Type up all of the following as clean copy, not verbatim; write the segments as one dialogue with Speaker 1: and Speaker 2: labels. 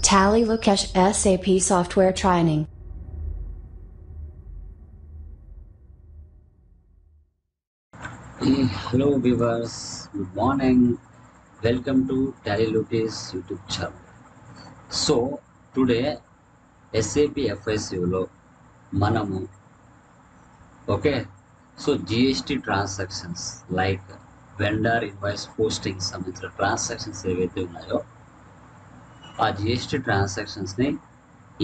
Speaker 1: Tally Lukesh SAP Software Training.
Speaker 2: Hello viewers, good morning. Welcome to Tally Lukesh YouTube channel. So today SAP FSU లో మనము so GST transactions like vendor invoice posting సంబంధించిన transactions ఏవైతే ఉన్నాయో ఆ GST ట్రాన్సాక్షన్స్ని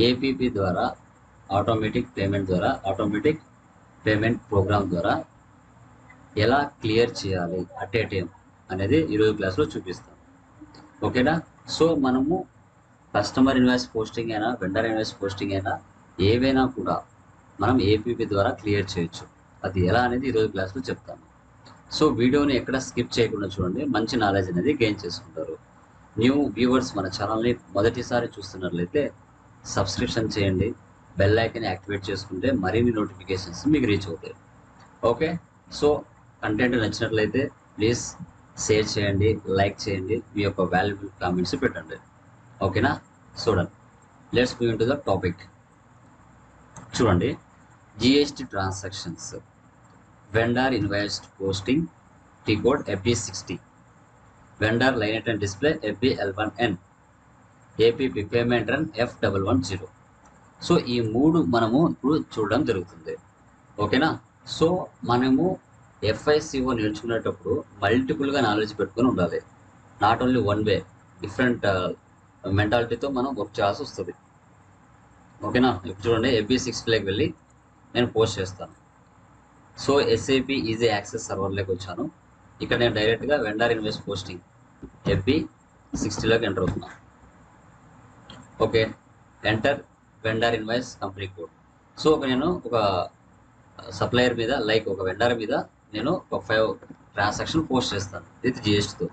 Speaker 2: APP ద్వారా automatic payment program ద్వారా ఎలా clear చేయాలి అట్ ఏ టైం అనేది ఈరోజు క్లాస్లో చూపిస్తాం. ఓకేనా? సో మనము కస్టమర్ ఇన్వాయిస్ పోస్టింగ్ అయినా వెండర్ ఇన్వాయిస్ పోస్టింగ్ అయినా ఏవైనా కూడా మనం ఏపీపీ ద్వారా క్లియర్ చేయొచ్చు. అది ఎలా అనేది ఈరోజు క్లాస్లో చెప్తాను. సో వీడియోని ఎక్కడ స్కిప్ చేయకుండా చూడండి, మంచి నాలెడ్జ్ అనేది గెయిన్ చేసుకుంటారు. న్యూ వ్యూవర్స్ మన ఛానల్ని మొదటిసారి చూస్తున్నట్లయితే సబ్స్క్రిప్షన్ చేయండి, బెల్ ఐకాన్ యాక్టివేట్ చేసుకుంటే మరిన్ని నోటిఫికేషన్స్ మీకు రీచ్ అవుతాయి. ఓకే, సో కంటెంట్ నచ్చినట్లయితే ప్లీజ్ షేర్ చేయండి, లైక్ చేయండి, మీ యొక్క వాల్యుబుల్ కామెంట్స్ పెట్టండి. ఓకేనా? చూడండి, let's go into the topic. చూడండి, GST transactions vendor invoiced posting T code FB60, vendor line and display FB11N, APP payment run F110. So ఈ మూడు మనము ఇప్పుడు చూడడం జరుగుతుంది. ఓకేనా? సో మనము FICO నేర్చుకునేటప్పుడు మల్టిపుల్గా నాలెడ్జ్ పెట్టుకొని ఉండాలి. Not only one way, different మెంటాలిటీతో మనం వర్క్ చేయాల్సి వస్తుంది. ఓకేనా? ఇప్పుడు చూడండి, FB60లోకి వెళ్ళి నేను పోస్ట్ చేస్తాను. సో SAP ఈజీ యాక్సెస్ సర్వర్లోకి వచ్చాను. ఇక్కడ నేను డైరెక్ట్గా వెండర్ ఇన్వాయిస్ పోస్టింగ్ FB60లోకి ఎంటర్ అవుతున్నాను. Okay, enter vendor invoice company code. So నేను ఒక సప్లయర్ మీద లైక్ ఒక వెండర్ మీద నేను ఒక 5 ట్రాన్సాక్షన్ పోస్ట్ చేస్తాను విత్ GSTతో.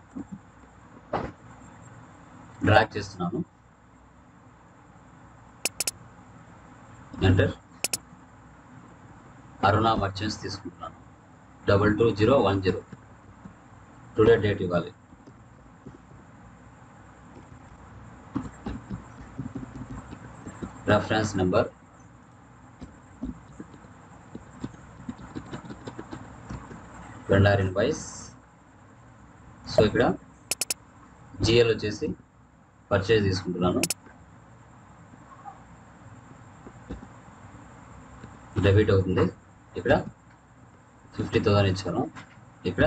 Speaker 2: డ్రాగ్ చేస్తున్నాను, ఎంటర్. అరుణ మర్చెంట్స్ తీసుకుంటున్నాను, 22010. టుడే డేట్ ఇవ్వాలి. Reference number, vendor invoice. So ఇక్కడ GL వచ్చేసి పర్చేజ్ తీసుకుంటున్నాను, డెబిట్ అవుతుంది. ఇక్కడ 50,000 ఇచ్చాను. ఇక్కడ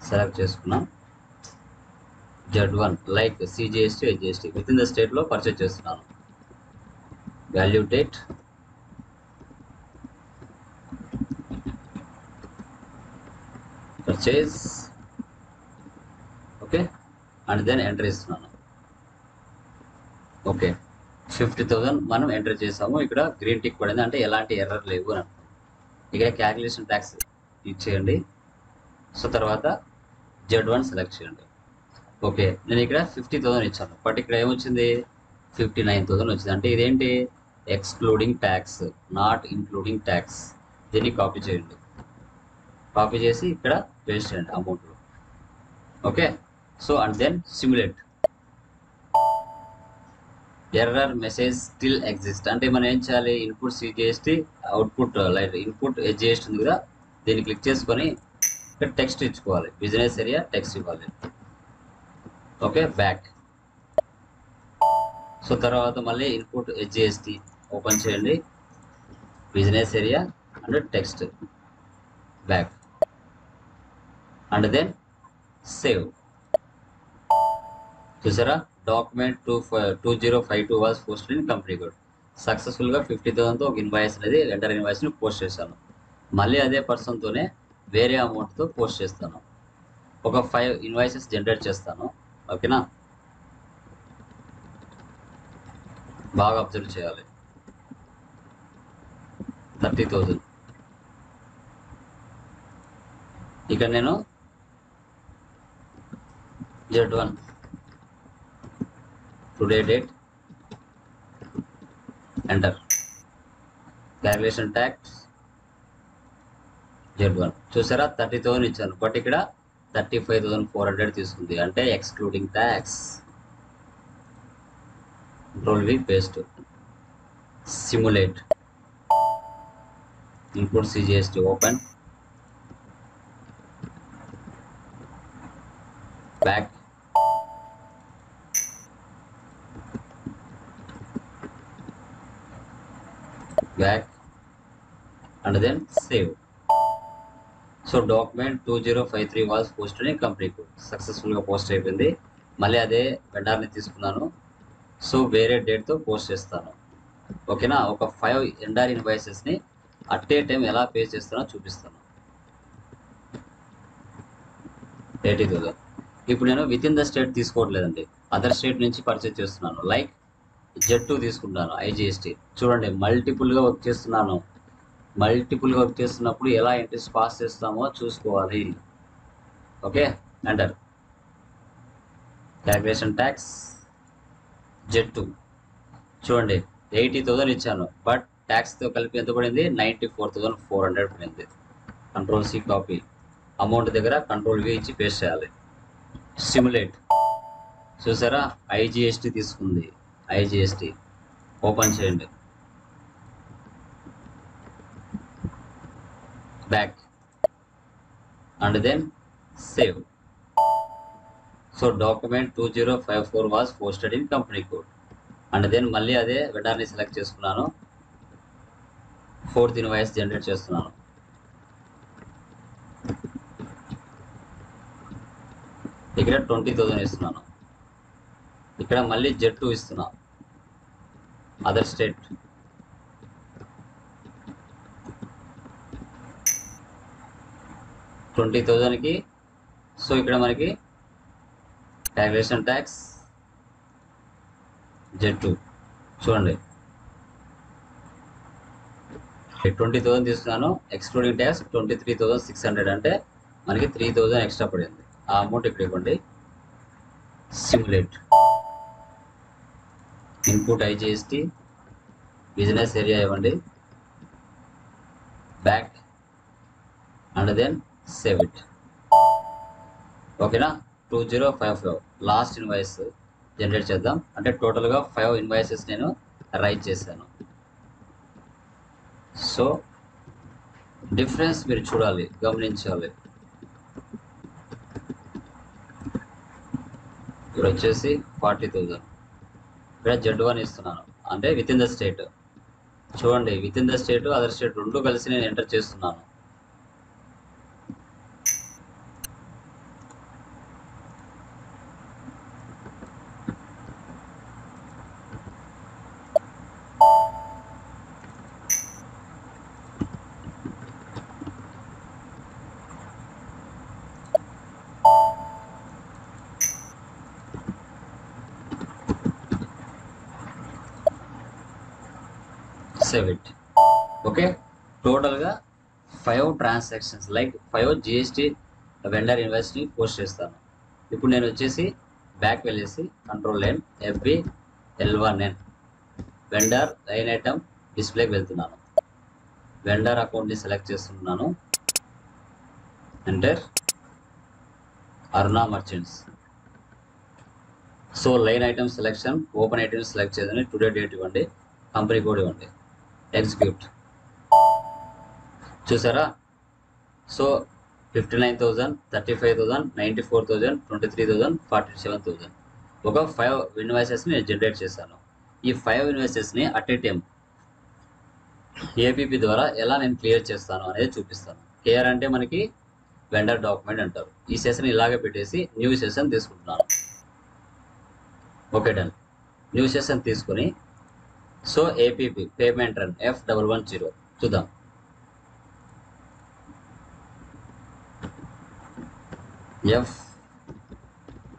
Speaker 2: సెలెక్ట్ చేసుకున్నాం Z1 like CGST HGST with in the స్టేట్లో పర్చేజ్ చేస్తున్నాను. Value date, purchase, okay, and then enter ఇస్తున్నాను. ఓకే, 50,000 మనం ఎంటర్ చేసాము. ఇక్కడ గ్రీన్ టిక్ పడింది, అంటే ఎలాంటి ఎర్రర్ లేవు అని అర్థం. ఇక్కడ క్యాలిక్యులేషన్ ట్యాక్స్ ఇచ్చేయండి. సో తర్వాత Z1 సెలెక్ట్ చేయండి. ఓకే, నేను ఇక్కడ 50,000 ఇచ్చాను, బట్ ఇక్కడ ఏమొచ్చింది 59,000 వచ్చింది. అంటే ఇదేంటి? Excluding tax, not including tax. దీన్ని కాపీ చేయండి, కాపీ చేసి ఇక్కడ పేస్ట్ చేయండి అమౌంట్లో. Okay, so and then simulate. Error message still exist, అంటే మనం ఏం చేయాలి? Input CGST, output like input HGST ఉంది కదా, దీన్ని క్లిక్ చేసుకొని ఇక్కడ టెక్స్ట్ ఇచ్చుకోవాలి. బిజినెస్ ఏరియా టెక్స్ట్ ఇవ్వాలి. Okay, back. సో తర్వాత మళ్ళీ ఇన్పుట్ HGST ఓపెన్ చేయండి, business area and text, back, and then save. చూసారా? Document 2052 was posted in company code. సక్సెస్ఫుల్గా 50,000తో ఒక ఇన్వాయిస్ అనేది వెండర్ ఇన్వాయిస్ని పోస్ట్ చేశాను. మళ్ళీ అదే పర్సన్తోనే వేరే అమౌంట్తో పోస్ట్ చేస్తాను. ఒక 5 ఇన్వాయిసెస్ జనరేట్ చేస్తాను. ఓకేనా? బాగా అబ్జర్వ్ చేయాలి. 30,000 ఇక్కడ నేను Z1 today date, enter. Calculation tax Z1. చూసారా? 30,000 ఇచ్చాను, బట్ ఇక్కడ 35,400 తీసుకుంది, అంటే excluding tax. Control V, paste. Simulate. Input CGST, open. Back. Back. And then save. So document 2053 was posted in company code. సక్సెస్ఫుల్గా పోస్ట్ అయిపోయింది. మళ్ళీ అదే వెండర్ని తీసుకున్నాను. సో వేరే డేట్తో పోస్ట్ చేస్తాను. ఓకేనా. ఒక 5 వెండర్ ఇన్వాయిసెస్ని అట్ ఏ టైం ఎలా పే చేస్తానో చూపిస్తాను. 80,000. ఇప్పుడు నేను విత్ ఇన్ ద స్టేట్ తీసుకోవట్లేదండి, అదర్ స్టేట్ నుంచి పర్చేజ్ చేస్తున్నాను. లైక్ Z2 తీసుకుంటాను, IGST. చూడండి, మల్టిపుల్గా వర్క్ చేస్తున్నాను. మల్టిపుల్గా వర్క్ చేస్తున్నప్పుడు ఎలా ఎంట్రీస్ పాస్ చేస్తామో చూసుకోవాలి. Okay, enter. Calculation tax Z2. చూడండి, 80,000 ఇచ్చాను, బట్ ట్యాక్స్తో కలిపి ఎంత పడింది? 94,400 పడింది. Control C copy. అమౌంట్ దగ్గర Control V ఇచ్చి పేస్ట్ చేయాలి. సిమ్యులేట్. చూసారా, IGST తీసుకుంది. IGST ఓపెన్ చేయండి. Back and then save. So document 2054 was posted in company code. And then మళ్ళీ అదే వెండర్ని సెలెక్ట్ చేసుకున్నాను. 4th ఇన్వాయిస్ జనరేట్ చేస్తున్నాను. ఇక్కడ 20,000 ఇస్తున్నాను. ఇక్కడ మళ్ళీ Z2 ఇస్తున్నా, అదర్ స్టేట్. $20,000కి. సో ఇక్కడ మనకి క్యాల్కులేషన్ ట్యాక్స్ Z2. చూడండి, 20,000 తీసుకున్నాను. ఎక్స్క్లూడింగ్ ట్యాక్స్ 23,600, అంటే మనకి 3,000 ఎక్స్ట్రా పడింది. ఆ అమౌంట్ ఇక్కడ ఇవ్వండి. Simulate. Input IGST, business area ఇవ్వండి. Back and then save it. ఓకేనా. 2055 లాస్ట్ ఇన్వాయిస్ జనరేట్ చేద్దాం. అంటే టోటల్గా 5 ఇన్వాయిసెస్ నేను రైట్ చేశాను. సో డిఫరెన్స్ మీరు చూడాలి, గమనించాలి. ఇక్కడ వచ్చేసి 40,000. ఇక్కడ Z1 ఇస్తున్నాను, అంటే విత్ ఇన్ ద స్టేట్. చూడండి, with in the state, other state రెండు కలిసి నేను ఎంటర్ చేస్తున్నాను. Save it. ఓకే, టోటల్గా 5 ట్రాన్సాక్షన్స్, లైక్ 5 GST వెండర్ ఇన్వాయిస్ని పోస్ట్ చేస్తాను. ఇప్పుడు నేను వచ్చేసి బ్యాక్ వెళ్ళేసి Control-N, FB L1N vendor line item డిస్ప్లేకి వెళ్తున్నాను. వెండర్ అకౌంట్ని సెలెక్ట్ చేస్తున్నాను. Enter. Aruna merchants. So line item selection, open items select చేయదని, టుడే డేట్ ఇవ్వండి, కంపెనీ కోడ్ ఇవ్వండి. ఎగ్జిక్యూట్. చూసారా. సో 59,000, 35,000, 94,000, 23,000, 47,000 ఒక 5 ఇన్వాయిసెస్ని నేను జనరేట్ చేశాను. ఈ 5 ఇన్వాయిసెస్ని అట్ ఏ టైం APP ద్వారా ఎలా నేను క్లియర్ చేస్తాను అనేది చూపిస్తాను. క్లియర్ అంటే మనకి వెండర్ డాక్యుమెంట్ అంటారు. ఈ సెషన్ ఇలాగే పెట్టేసి న్యూ సెషన్ తీసుకుంటున్నాను. Okay, done. న్యూ సెషన్ తీసుకొని, so APP payment run F110 చూద్దాం.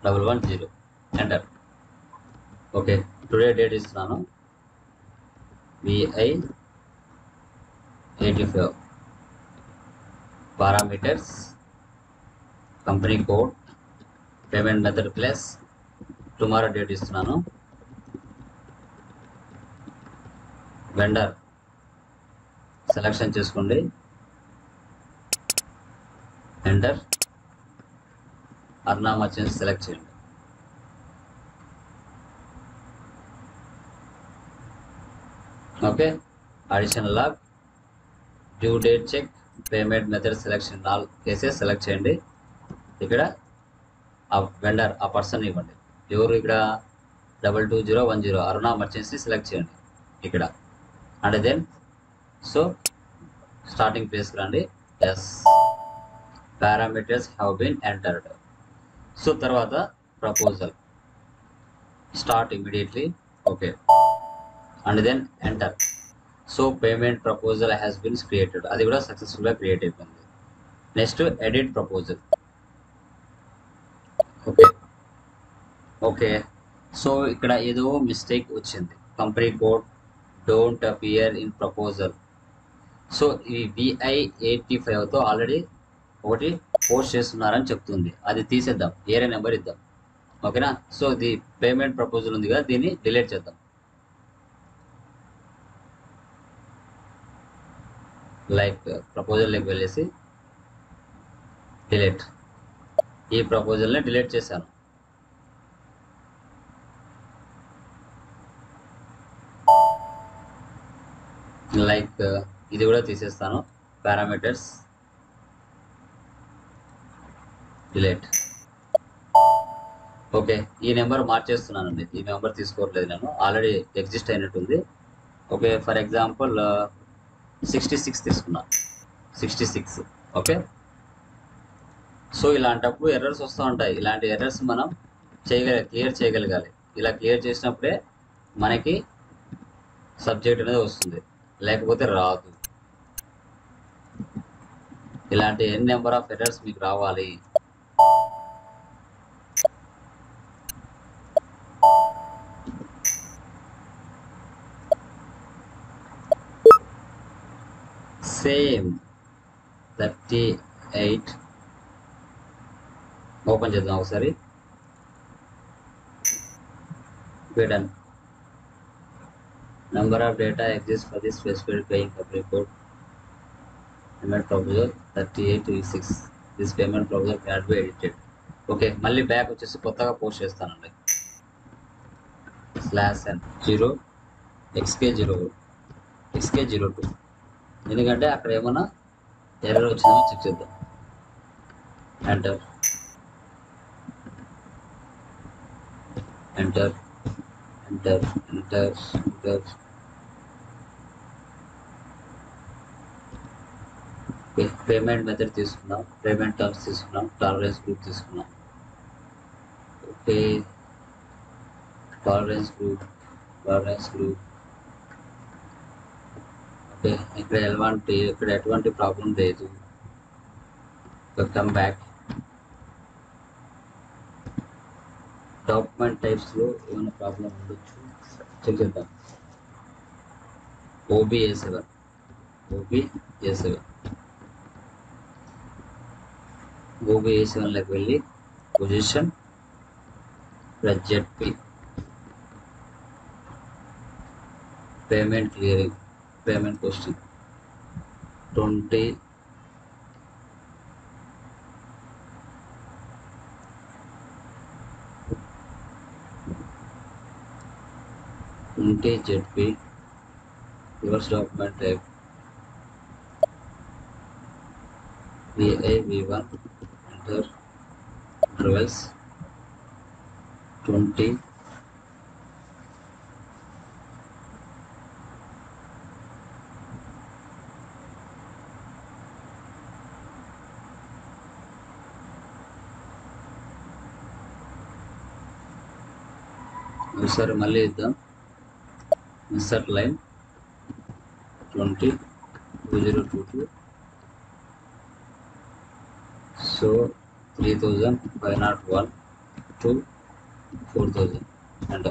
Speaker 2: F110 enter. Okay, today date ఇస్తున్నాను. VI 85 parameters, company code, payment method plus tomorrow date ఇస్తున్నాను. వెండర్ సెలెక్షన్ చేసుకోండి. ఎంటర్. అరుణ మర్చెంట్స్ సెలెక్ట్ చేయండి. Okay, additional log, due date check, payment method selection, all cases select చేయండి. ఇక్కడ ఆ vendor ఆ person ఇవ్వండి. ఎవరు ఇక్కడ 22010 అరుణ మర్చెంట్స్ని సెలెక్ట్ చేయండి ఇక్కడ. అండ్ దెన్ సో స్టార్టింగ్ ప్లేస్కి రండి. Yes, parameters have been entered. So తర్వాత proposal start immediately. Okay, and then enter. So payment proposal has been created, అది కూడా సక్సెస్ఫుల్గా క్రియేట్ అయిపోయింది. Next edit proposal. Okay okay, so ఇక్కడ ఏదో మిస్టేక్ వచ్చింది. Company code don't appear in proposal. So ఈ VI85తో ఆల్రెడీ ఒకటి పోస్ట్ చేస్తున్నారని చెప్తుంది. అది తీసేద్దాం, ఏరే నెంబర్ ఇద్దాం. ఓకేనా, సో ఇది పేమెంట్ ప్రపోజల్ ఉంది కదా, దీన్ని డిలీట్ చేద్దాం. లైక్ ప్రపోజల్లోకి వెళ్ళేసి డిలీట్, ఈ ప్రపోజల్ని డిలీట్ చేశాను. లైక్ ఇది కూడా తీసేస్తాను. Parameters delete. ఓకే, ఈ నెంబర్ మార్చేస్తున్నానండి. ఈ నెంబర్ తీసుకోవట్లేదు, నేను ఆల్రెడీ ఎగ్జిస్ట్ అయినట్టుంది. ఓకే, ఫర్ ఎగ్జాంపుల్ 66 తీసుకున్నా, 66. ఓకే, సో ఇలాంటప్పుడు ఎర్రర్స్ వస్తూ ఉంటాయి. ఇలాంటి ఎర్రర్స్ మనం క్లియర్ చేయగలగాలి. ఇలా క్లియర్ చేసినప్పుడే మనకి సబ్జెక్ట్ అనేది వస్తుంది, లేకపోతే రాదు. ఇలాంటి ఎన్ నెంబర్ ఆఫ్ ఎర్రర్స్ మీకు రావాలి. సేమ్ 38 ఓపెన్ చేద్దాం ఒకసారి. Done. Number of data exists for this specified paying company code. Payment proposal 3836. This payment proposal cannot be edited. Okay, మళ్ళీ బ్యాక్ వచ్చేసి కొత్తగా పోస్ట్ చేస్తానండి. /n 0 xk0 xk02, ఎందుకంటే అక్కడ ఏమన్నా ఎర్రర్ వచ్చిందో చెక్ చేద్దాం. Enter enter enter enter enter. Payment method తీసుకున్నాం, పేమెంట్ టర్మ్స్ తీసుకున్నాం, టాలరెన్స్ గ్రూప్ తీసుకున్నాం. ఓకే, టాలరెన్స్ గ్రూప్ ఓకే, ఇక్కడ ఎటువంటి ప్రాబ్లం లేదు. Come back. డాక్యుమెంట్ టైప్స్లో ఏమైనా ప్రాబ్లం ఉండొచ్చు, చెక్ చేద్దాం. OBA7 OBA7లోకి వెళ్ళి position ZP, payment clearing, payment posting 20 ZP, reverse document type VI-V1, enter, intervals 20. ఒకసారి మళ్ళీ ఇద్దాం. Insert line 20 2022. So 3501 to 4000 and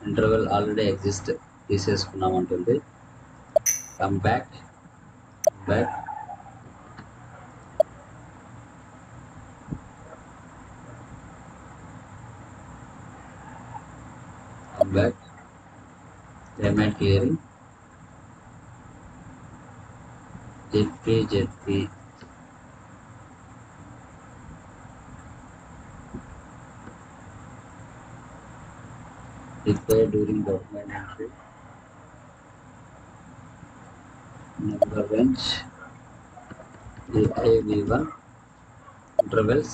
Speaker 2: interval already exist, తీసేసుకున్నామంటుంది. Come back payment clearing ZP required during document entry number range AV1 intervals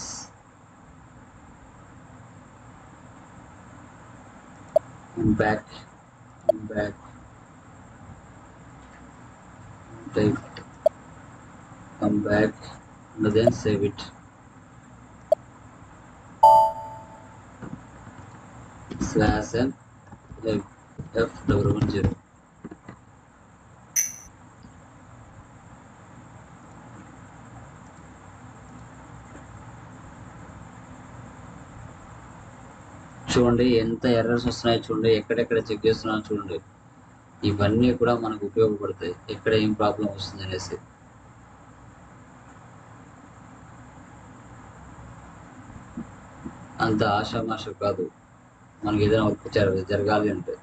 Speaker 2: and back type, come back and then save it. /m F110. చూడండి ఎంత errors వస్తున్నాయో చూడండి, ఎక్కడెక్కడ check చేస్తున్నారో చూడండి. ఇవన్నీ కూడా మనకు ఉపయోగపడతాయి ఎక్కడ ఏం ప్రాబ్లం వస్తుంది అనేసి. అంత ఆషామాష కాదు, మనకి ఏదైనా వర్క్ జరగాలి అంటే.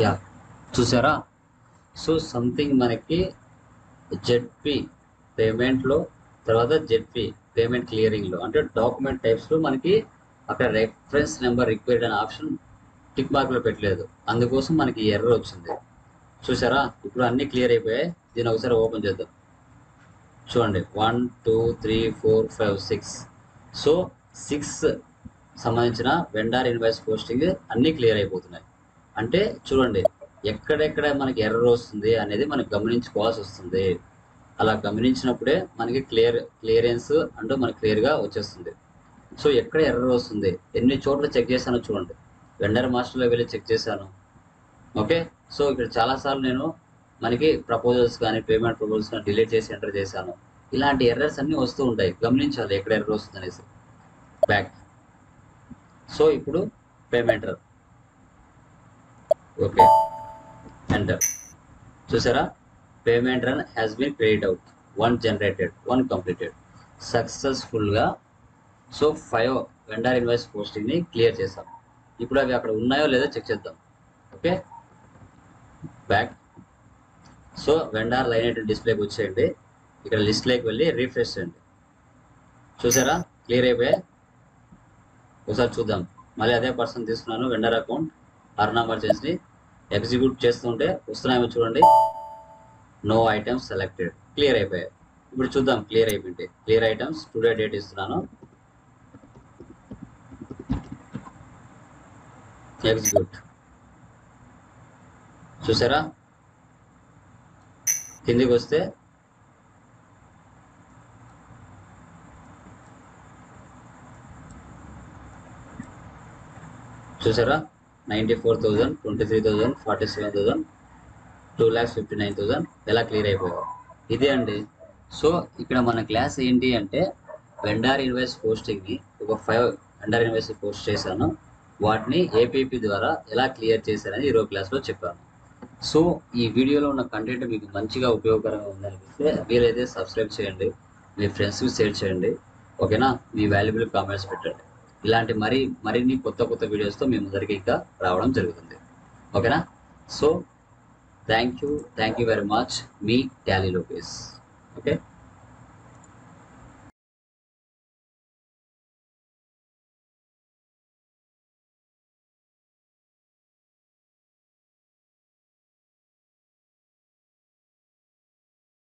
Speaker 2: యా, చూసారా? సో సంథింగ్ మనకి జెడ్పీ పేమెంట్లో, తర్వాత జెడ్పీ పేమెంట్ క్లియరింగ్లో, అంటే డాక్యుమెంట్ టైప్స్లో మనకి అక్కడ రెఫరెన్స్ నెంబర్ రిక్వైర్డ్ అనే ఆప్షన్ టిక్ మార్క్లో పెట్టలేదు, అందుకోసం మనకి ఎర్రర్ వచ్చింది. చూసారా? ఇప్పుడు అన్నీ క్లియర్ అయిపోయాయి. దీన్ని ఒకసారి ఓపెన్ చేద్దాం. చూడండి, 1 2 3 4 5 6. సో 6 సంబంధించిన వెండార్ ఇన్వాయిస్ పోస్టింగ్ అన్నీ క్లియర్ అయిపోతున్నాయి. అంటే చూడండి, ఎక్కడెక్కడ మనకి ఎర్రర్ వస్తుంది అనేది మనకు గమనించుకోవాల్సి వస్తుంది. అలా గమనించినప్పుడే మనకి క్లియరెన్స్ అంటూ మనకి క్లియర్గా వచ్చేస్తుంది. సో ఎక్కడ ఎర్రర్ వస్తుంది, ఎన్ని చోట్ల చెక్ చేశానో చూడండి. వెండర్ మాస్టర్లో వెళ్ళి చెక్ చేశాను. ఓకే, సో ఇక్కడ చాలాసార్లు నేను మనకి ప్రపోజల్స్ కానీ పేమెంట్ ప్రపోజల్స్ కానీ డిలీట్ చేసి ఎంటర్ చేశాను. ఇలాంటి ఎర్రర్స్ అన్నీ వస్తూ ఉంటాయి, గమనించాలి ఎక్కడ ఎర్రర్ వస్తుంది అనేసి. బ్యాక్. సో ఇప్పుడు పేమెంట్ రన్. Okay, enter. చూసారా? Payment run has been credit out, 1 generated, 1 completed సక్సెస్ఫుల్గా. సో 5 వెండర్ ఇన్వాయిస్ పోస్టింగ్ని క్లియర్ చేసాం. ఇప్పుడు అవి అక్కడ ఉన్నాయో లేదో చెక్ చేద్దాం. Okay, back. So vendor line item డిస్ప్లేకి వచ్చేయండి. ఇక్కడ లిస్ట్లోకి వెళ్ళి రీఫ్రెష్ చేయండి. చూసారా? క్లియర్ అయిపోయాయి. ఒకసారి చూద్దాం. మళ్ళీ అదే పర్సన్ తీసుకున్నాను, వెండర్ అకౌంట్ అర్నా మర్చెంట్స్ని ఎగ్జిక్యూట్ చేస్తుంటే వస్తున్నాయేమో చూడండి. నో ఐటమ్స్ సెలెక్టెడ్, క్లియర్ అయిపోయాయి. ఇప్పుడు చూద్దాం క్లియర్ అయిపోయింది. క్లియర్ ఐటమ్స్, టుడే డేట్ ఇస్తున్నాను, ఎగ్జిక్యూట్. చూసారా, కిందికి వస్తే చూసారా 94,000, 23,000, 47,000, 2,59,000 ఎలా క్లియర్ అయిపోయావు. ఇదే అండి. సో ఇక్కడ మన క్లాస్ ఏంటి అంటే వెండార్ ఇన్వాయిస్ పోస్టింగ్ని ఒక 5 వెండార్ ఇన్వాయిస్ పోస్ట్ చేశాను, వాటిని ఏపీపీ ద్వారా ఎలా క్లియర్ చేశారని ఈరోజు క్లాస్లో చెప్పాను. సో ఈ వీడియోలో ఉన్న కంటెంట్ మీకు మంచిగా ఉపయోగకరంగా ఉందనిపిస్తే వీలైతే సబ్స్క్రైబ్ చేయండి, మీ ఫ్రెండ్స్కి షేర్ చేయండి, ఓకేనా. మీ వాల్యుబుల్ కామెంట్స్ పెట్టండి. ఇలాంటి మరిన్ని కొత్త వీడియోస్తో మీ ముందరికి ఇంకా రావడం జరుగుతుంది, ఓకేనా. So thank you very much. Me Tally Lokesh. Okay.